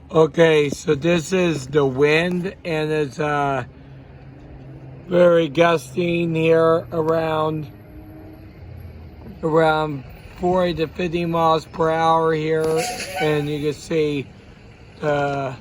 Okay, so this is the wind, and it's very gusting here around 40 to 50 miles per hour here, and you can see uh,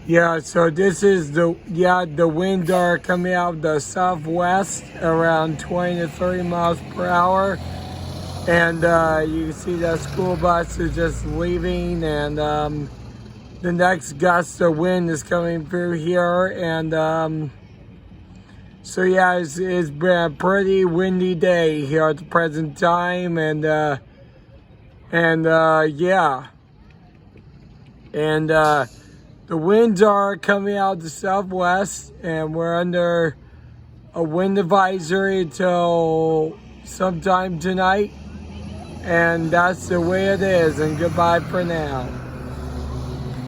yeah, so this is the winds are coming out of the southwest around 20 to 30 miles per hour. And you can see that school bus is just leaving, and the next gust of wind is coming through here. And so yeah, it's been a pretty windy day here at the present time. And yeah. And the winds are coming out the southwest, and we're under a wind advisory till sometime tonight. And that's the way it is, and goodbye for now.